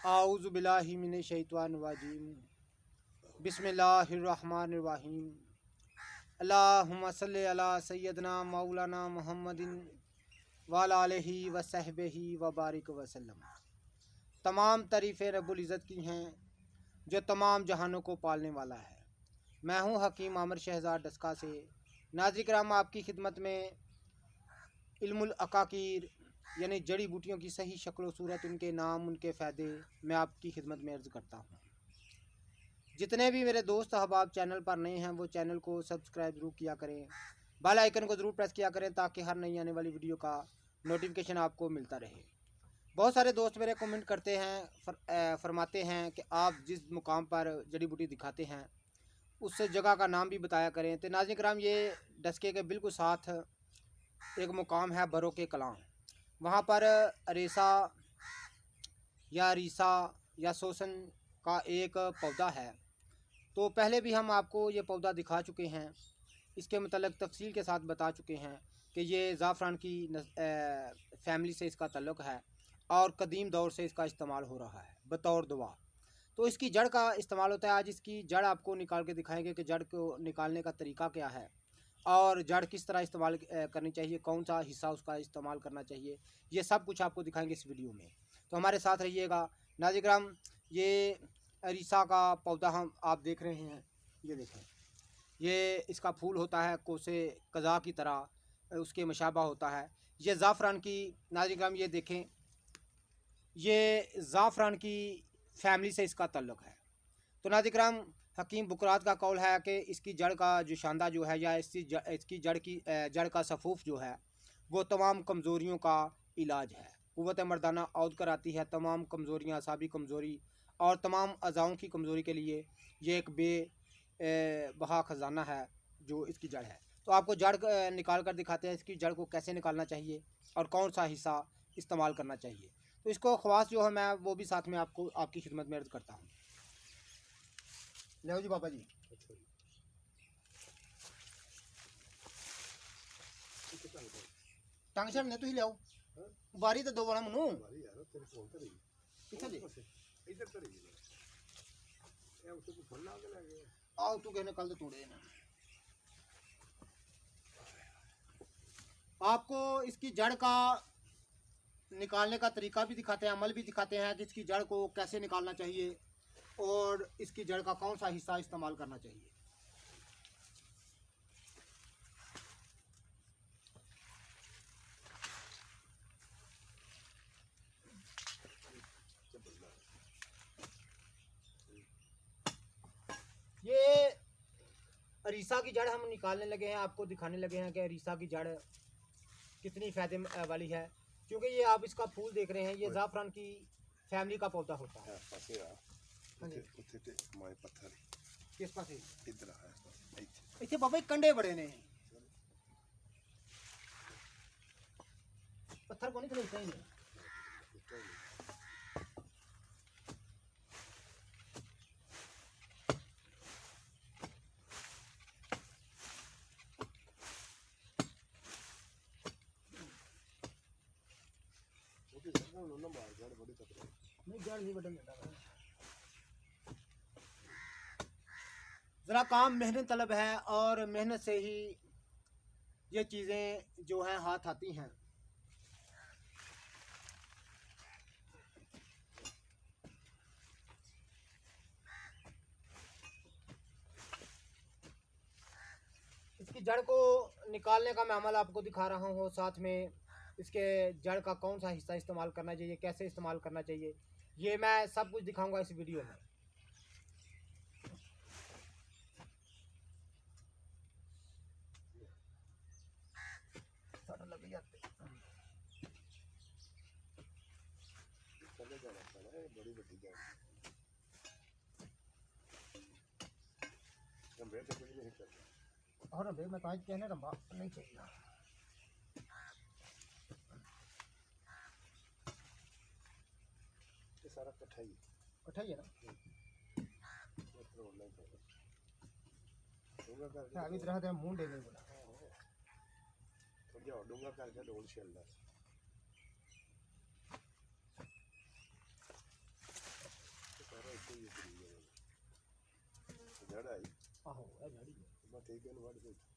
आऊज़ु बिल्लाहि मिनश शैतानिर रजीम। बिस्मिल्लाहिर्रहमानिर्रहीम। अल्लाहुम्मा सल्लि अला सय्यदना मौलाना मुहम्मदिन व अला आलिहि व सहबिहि व बारिक वसल्लम। तमाम तारीफ़ें रब्बुल इज़्ज़त की हैं जो तमाम जहानों को पालने वाला है। मैं हूँ हकीम आमिर शहज़ाद डस्का से। नाज़रीन किराम, आपकी खिदमत में इल्मुल अकाकीर यानी जड़ी बूटियों की सही शक्ल सूरत, उनके नाम, उनके फ़ायदे मैं आपकी खिदमत में अर्ज़ करता हूँ। जितने भी मेरे दोस्त अहबाब चैनल पर नए हैं वो चैनल को सब्सक्राइब ज़रूर किया करें, बेल आइकन को ज़रूर प्रेस किया करें ताकि हर नई आने वाली वीडियो का नोटिफिकेशन आपको मिलता रहे। बहुत सारे दोस्त मेरे कमेंट करते हैं, फरमाते हैं कि आप जिस मुकाम पर जड़ी बूटी दिखाते हैं उस जगह का नाम भी बताया करें। तो नाज़रीन किराम, ये डस्के के बिल्कुल साथ एक मुकाम है बरो के कलां। वहाँ पर अरेसा या रीसा या सोसन का एक पौधा है। तो पहले भी हम आपको ये पौधा दिखा चुके हैं, इसके मतलब तफसील के साथ बता चुके हैं कि ये ज़ाफ़रान की फैमिली से इसका ताल्लुक़ है और कदीम दौर से इसका इस्तेमाल हो रहा है बतौर दवा। तो इसकी जड़ का इस्तेमाल होता है। आज इसकी जड़ आपको निकाल के दिखाएंगे कि जड़ को निकालने का तरीका क्या है और जड़ किस तरह इस्तेमाल करनी चाहिए, कौन सा हिस्सा उसका इस्तेमाल करना चाहिए, ये सब कुछ आपको दिखाएंगे इस वीडियो में। तो हमारे साथ रहिएगा। नाज़रीन किराम, ये अरीसा का पौधा हम आप देख रहे हैं, ये देखें, ये इसका फूल होता है कोसे कज़ा की तरह, उसके मशाबा होता है। ये ज़ाफ़रान की, नाज़रीन किराम ये देखें, ये ज़ाफ़रान की फैमिली से इसका ताल्लुक़ है। तो नाज़रीन किराम, हकीम बुकरात का कौल है कि इसकी जड़ का जो शांदा जो है या इसकी जड़ का सफ़ूफ़ जो है वो तमाम कमज़ोरियों का इलाज है। क़ुव्वत मर्दाना औद कराती है, तमाम कमज़ोरियाँ, असाबी कमज़ोरी और तमाम अज़ाओं की कमज़ोरी के लिए ये एक बहा ख़जाना है जो इसकी जड़ है। तो आपको जड़ निकाल कर दिखाते हैं, इसकी जड़ को कैसे निकालना चाहिए और कौन सा हिस्सा इस्तेमाल करना चाहिए। तो इसको ख़वास जो है मैं वो भी साथ में आपको आपकी खिदमत में अर्ज़ करता हूँ। ले जी बाबा जी, टंगशन ने तुम ले आओ बारी तो दो बड़ा मनु आओ तू कहने कल तो तोड़े ना। आपको इसकी जड़ का निकालने का तरीका भी दिखाते हैं, अमल भी दिखाते हैं कि इसकी जड़ को कैसे निकालना चाहिए और इसकी जड़ का कौन सा हिस्सा इस्तेमाल करना चाहिए। ये अरीसा की जड़ हम निकालने लगे हैं, आपको दिखाने लगे हैं कि अरीसा की जड़ कितनी फ़ायदे वाली है। क्योंकि ये आप इसका फूल देख रहे हैं, ये ज़ाफ़रान की फैमिली का पौधा होता है। किस पास इतने बाबा कंडे बड़े ने पत्थर को नहीं खरीदते ही नहीं। नहीं जड़ नहीं बटन ज़रा काम मेहनत तलब है और मेहनत से ही ये चीज़ें जो हैं हाथ आती हैं। इसकी जड़ को निकालने का मैं अमल आपको दिखा रहा हूँ, साथ में इसके जड़ का कौन सा हिस्सा इस्तेमाल करना चाहिए, कैसे इस्तेमाल करना चाहिए, ये मैं सब कुछ दिखाऊंगा इस वीडियो में। और मैं तो आज कहने रंबा नहीं चाहिए। सारा कट्ठा ही है ना। अभी तरह से मुंह दे बोला थोड़ा डूंगा करके डोल शेलदा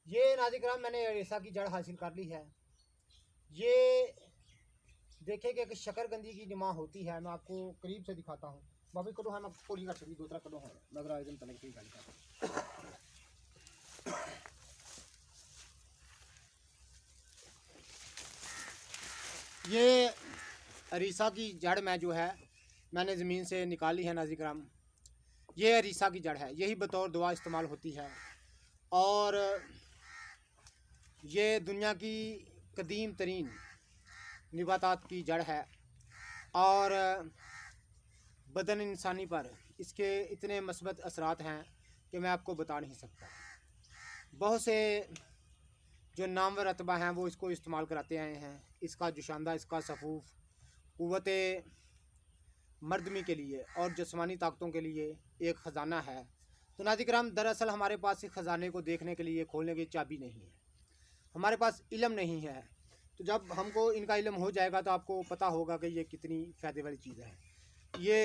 ये नाज़िर किराम मैंने अरीसा की जड़ हासिल कर ली है। ये देखें कि एक शकरकंदी की जमा होती है। मैं आपको करीब से दिखाता हूँ। बाबी करो है मैं पूरी कर सकती दूसरा करो है नजर आए दिन तक की गाड़ी का। ये अरीसा की जड़ में जो है मैंने ज़मीन से निकाली है नाज़िर किराम। ये अरीसा की जड़ है, यही बतौर दुआ इस्तेमाल होती है और ये दुनिया की कदीम तरीन निबातात की जड़ है और बदन इंसानी पर इसके इतने मस्बत असरात हैं कि मैं आपको बता नहीं सकता। बहुत से जो नामवर रतबा हैं वो इसको इस्तेमाल कराते आए हैं। इसका जुशांदा, इसका सफूफ क़ुव्वत मर्दमी के लिए और जिस्मानी ताकतों के लिए एक ख़जाना है। तो नाज़िर किराम दरअसल हमारे पास इस ख़जाने को देखने के लिए खोलने की चाबी नहीं है, हमारे पास इल्म नहीं है। तो जब हमको इनका इल्म हो जाएगा तो आपको पता होगा कि ये कितनी फ़ायदे वाली चीज़ है। ये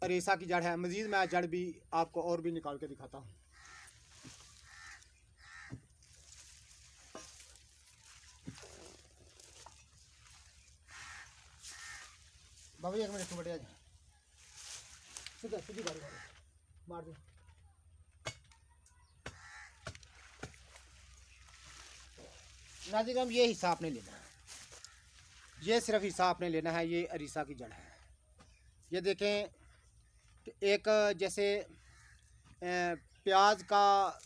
अरीसा की जड़ है। मज़ीद मैं जड़ भी आपको और भी निकाल के दिखाता हूँ। बाबा एक मिनट बढ़िया जी सीधा सीधी गाड़ी मार दो। नाज़िर किराम ये हिस्सा आपने लेना है, ये सिर्फ हिस्सा आपने लेना है। ये अरीसा की जड़ है। ये देखें कि एक जैसे प्याज का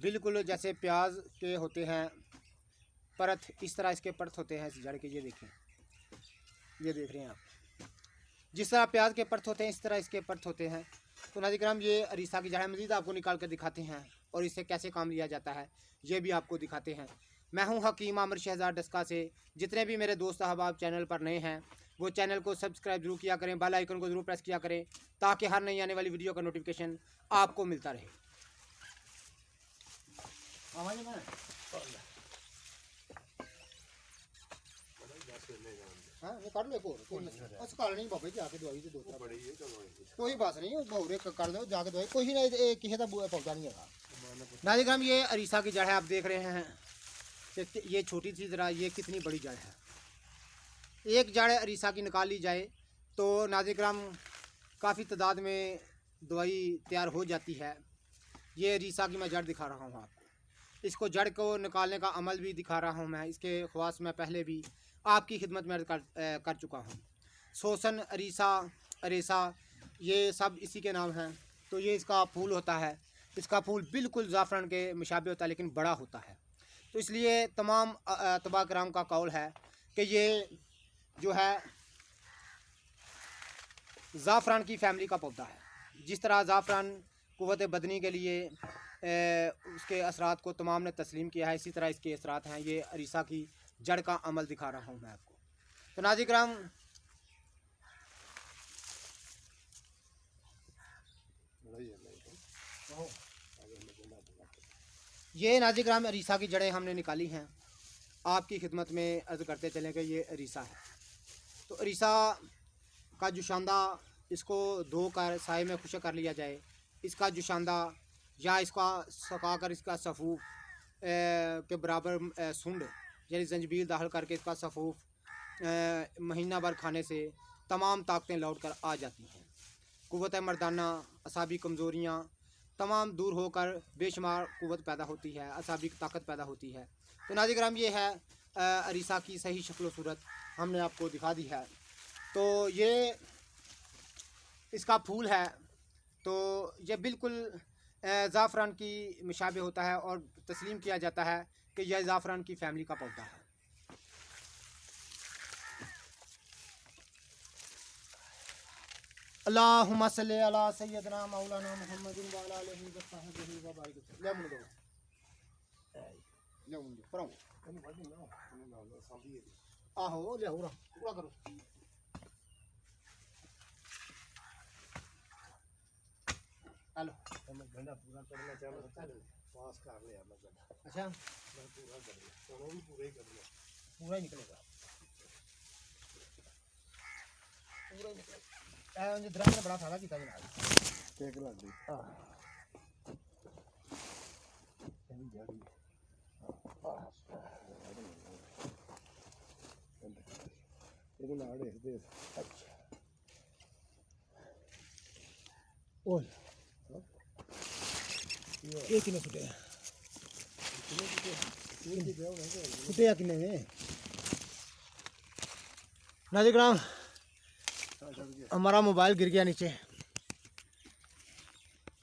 बिल्कुल जैसे प्याज के होते हैं परत, इस तरह इसके परत होते हैं इस जड़ के। ये देखें, ये देख रहे हैं आप, जिस तरह प्याज के परत होते हैं इस तरह इसके परत होते हैं। तो नाज़िर किराम ये अरीसा की जड़ है। मज़ीद आपको निकाल कर दिखाते हैं और इससे कैसे काम लिया जाता है ये भी आपको दिखाते हैं। मैं हूं हकीम आमिर शहजाद डस्का से। जितने भी मेरे दोस्त अहबाब चैनल पर नए हैं वो चैनल को सब्सक्राइब जरूर किया करें, बेल आइकन को ज़रूर प्रेस किया करें ताकि हर नई आने वाली वीडियो का नोटिफिकेशन आपको मिलता रहे। हाँ ये कर लो एक और काल नहीं बाबा जाके दवाई दे दो कोई बात नहीं बहुरे कर दो जाके दवाई कोई नहीं किसी का पौधा नहीं है। नाज़िर किराम ये अरीसा की जड़ है। आप देख रहे हैं कि ये छोटी सी जरा ये कितनी बड़ी जड़ है। एक जड़ अरीसा की निकाल ली जाए तो नाज़िर किराम काफ़ी तादाद में दवाई तैयार हो जाती है। ये अरीसा की मैं जड़ दिखा रहा हूँ आपको। इसको जड़ को निकालने का अमल भी दिखा रहा हूँ मैं। इसके ख़वास मैं पहले भी आपकी खिदमत में कर चुका हूँ। सोसन, अरीसा, अरेसा ये सब इसी के नाम हैं। तो ये इसका फूल होता है। इसका फूल बिल्कुल ज़ाफ़रान के मुशाबे होता है लेकिन बड़ा होता है। तो इसलिए तमाम अतबा कराम का कौल है कि ये जो है ज़ाफ़रान की फ़ैमिली का पौधा है। जिस तरह ज़ाफ़रान क़ुव्वत बदनी के लिए उसके असरात को तमाम ने तस्लीम किया है, इसी तरह इसके असरात हैं। ये अरीसा की जड़ का अमल दिखा रहा हूँ मैं आपको। तो नाज़िर किराम ये नाज़िर किराम अरीसा की जड़ें हमने निकाली हैं। आपकी खिदमत में अर्ज़ करते चलें कि ये अरीसा है। तो अरीसा का जुशांदा इसको धोकर साए में खुश्क कर लिया जाए। इसका जुशांदा या इसका सुखाकर इसका सफ़ूफ के बराबर सुंड यानी जंजबील दाखिल करके इसका सफ़ूफ महीना भर खाने से तमाम ताकतें लौट कर आ जाती हैं। क़ुव्वत मर्दाना, असाबी कमज़ोरियाँ तमाम दूर होकर बेशुमार क़ुव्वत पैदा होती है, असाबी ताकत पैदा होती है। तो नाज़िर किराम ये है अरीसा की सही शक्ल सूरत हमने आपको दिखा दी है। तो ये इसका फूल है। तो ये बिल्कुल ज़ाफ़रान की मुशाबे होता है और तस्लीम किया जाता है कि यह ज़ाफ़रान की फ़ैमिली का पौधा है। अल्लाहुम्मा सल्ली अला सय्यदना मौलाना मुहम्मदिन व अला आलिहि व सहबिहि व बारिक वसल्लम। ले मुंडो ले मुंडो परो आहो ले हो पूरा करो। हेलो मैं गंदा पूरा करना चाहता हूं पास कर ले मैं गंदा। अच्छा मैं पूरा कर लिया तो भी पूरा ही कर लिया। पूरा ही निकलेगा पूरा ही निकलेगा। ए दरख्त ने बड़ा फायदा किया जनाब। ਟੇਕ ਲੱਗਦੀ ਇਹਦੇ ਨਾਲ ਦੇਖਦੇ ਅੱਛਾ ਓਏ ਇਹ ਕਿਨੇ ਫੁੱਟਿਆ फुटिया किने में नाजिक राम हमारा मोबाइल गिर गया नीचे।